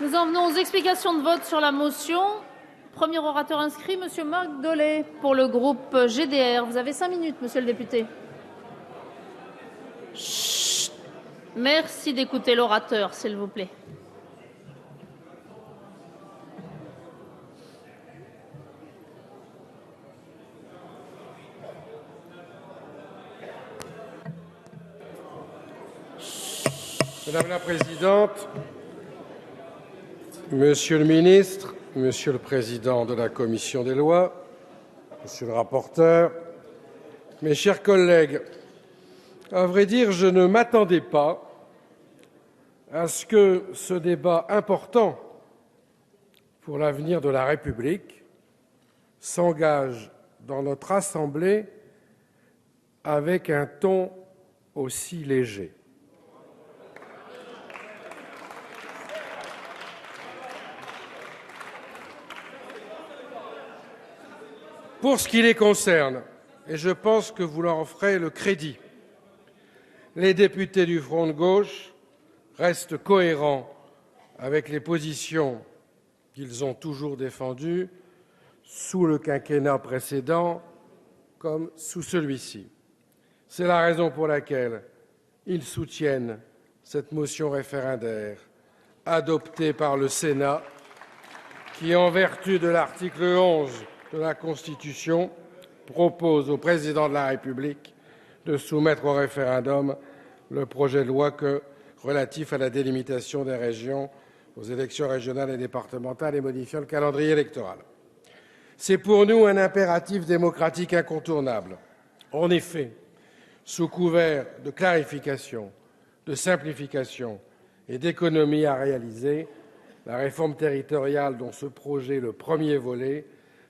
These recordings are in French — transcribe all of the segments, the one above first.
Nous en venons aux explications de vote sur la motion. Premier orateur inscrit, Monsieur Marc Dolay, pour le groupe GDR. Vous avez 5 minutes, Monsieur le député. Chut. Merci d'écouter l'orateur, s'il vous plaît. Madame la Présidente, Monsieur le Ministre, Monsieur le Président de la Commission des lois, Monsieur le rapporteur, mes chers collègues, à vrai dire, je ne m'attendais pas à ce que ce débat important pour l'avenir de la République s'engage dans notre Assemblée avec un ton aussi léger. Pour ce qui les concerne, et je pense que vous leur en ferez le crédit, les députés du Front de gauche restent cohérents avec les positions qu'ils ont toujours défendues sous le quinquennat précédent comme sous celui-ci. C'est la raison pour laquelle ils soutiennent cette motion référendaire adoptée par le Sénat qui, en vertu de l'article 11 de la Constitution, propose au Président de la République de soumettre au référendum le projet de loi relatif à la délimitation des régions aux élections régionales et départementales et modifiant le calendrier électoral. C'est pour nous un impératif démocratique incontournable. En effet, sous couvert de clarification, de simplification et d'économies à réaliser, la réforme territoriale dont ce projet est le premier volet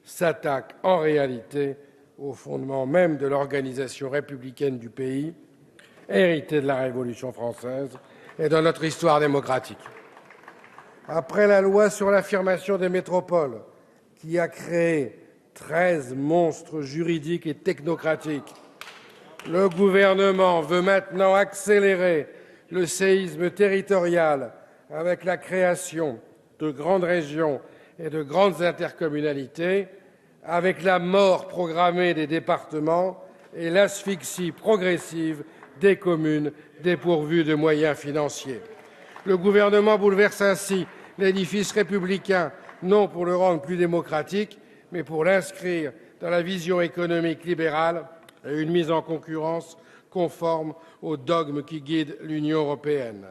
s'attaque en réalité au fondement même de l'organisation républicaine du pays, héritée de la Révolution française et de notre histoire démocratique. Après la loi sur l'affirmation des métropoles, qui a créé 13 monstres juridiques et technocratiques, le gouvernement veut maintenant accélérer le séisme territorial avec la création de grandes régions et de grandes intercommunalités, avec la mort programmée des départements et l'asphyxie progressive des communes dépourvues de moyens financiers. Le gouvernement bouleverse ainsi l'édifice républicain, non pour le rendre plus démocratique, mais pour l'inscrire dans la vision économique libérale et une mise en concurrence conforme aux dogmes qui guident l'Union européenne.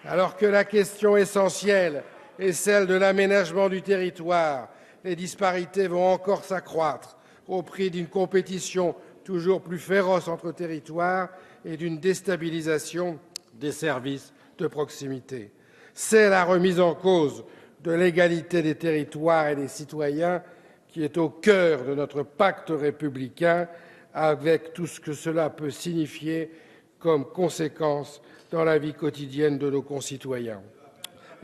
Alors que la question essentielle est celle de l'aménagement du territoire, les disparités vont encore s'accroître au prix d'une compétition toujours plus féroce entre territoires et d'une déstabilisation des services de proximité. C'est la remise en cause de l'égalité des territoires et des citoyens qui est au cœur de notre pacte républicain, avec tout ce que cela peut signifier comme conséquence dans la vie quotidienne de nos concitoyens.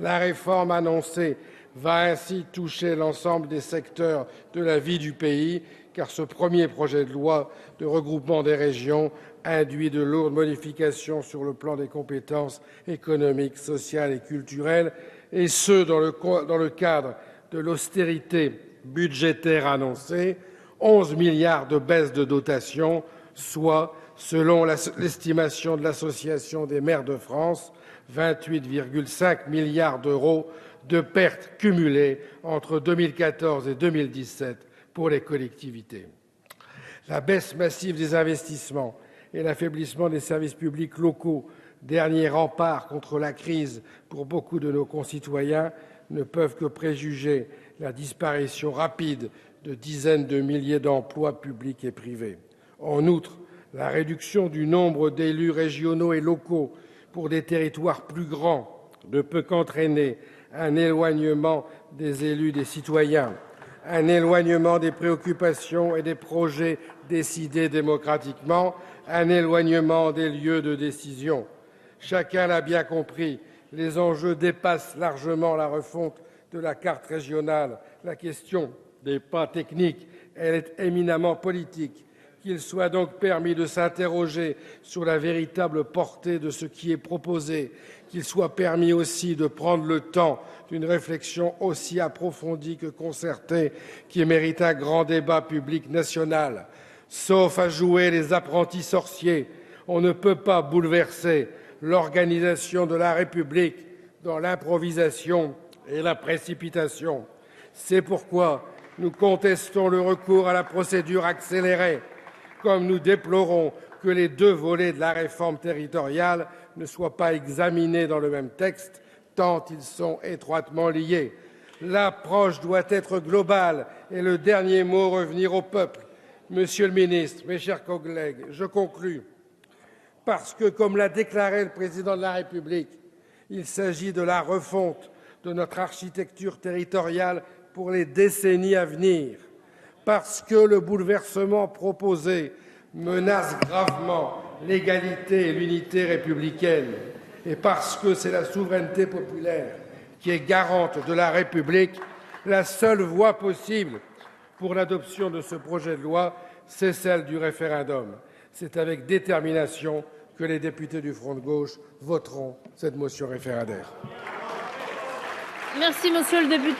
La réforme annoncée va ainsi toucher l'ensemble des secteurs de la vie du pays, car ce premier projet de loi de regroupement des régions induit de lourdes modifications sur le plan des compétences économiques, sociales et culturelles, et ce, dans le cadre de l'austérité budgétaire annoncée, 11 milliards de baisse de dotation, soit, selon l'estimation de l'Association des maires de France, 28,5 milliards d'euros de pertes cumulées entre 2014 et 2017 pour les collectivités. La baisse massive des investissements et l'affaiblissement des services publics locaux, dernier rempart contre la crise pour beaucoup de nos concitoyens, ne peuvent que préjuger la disparition rapide de dizaines de milliers d'emplois publics et privés. En outre, la réduction du nombre d'élus régionaux et locaux pour des territoires plus grands ne peut qu'entraîner un éloignement des élus des citoyens, un éloignement des préoccupations et des projets décidés démocratiquement, un éloignement des lieux de décision. Chacun l'a bien compris, les enjeux dépassent largement la refonte de la carte régionale. La question n'est pas technique, elle est éminemment politique. Qu'il soit donc permis de s'interroger sur la véritable portée de ce qui est proposé, qu'il soit permis aussi de prendre le temps d'une réflexion aussi approfondie que concertée qui mérite un grand débat public national. Sauf à jouer les apprentis sorciers, on ne peut pas bouleverser l'organisation de la République dans l'improvisation et la précipitation. C'est pourquoi nous contestons le recours à la procédure accélérée, comme nous déplorons que les deux volets de la réforme territoriale ne soient pas examinés dans le même texte, tant ils sont étroitement liés. L'approche doit être globale et le dernier mot revenir au peuple. Monsieur le ministre, mes chers collègues, je conclus parce que, comme l'a déclaré le président de la République, il s'agit de la refonte de notre architecture territoriale pour les décennies à venir, parce que le bouleversement proposé menace gravement l'égalité et l'unité républicaine, et parce que c'est la souveraineté populaire qui est garante de la République, la seule voie possible pour l'adoption de ce projet de loi, c'est celle du référendum. C'est avec détermination que les députés du Front de gauche voteront cette motion référendaire. Merci, monsieur le député.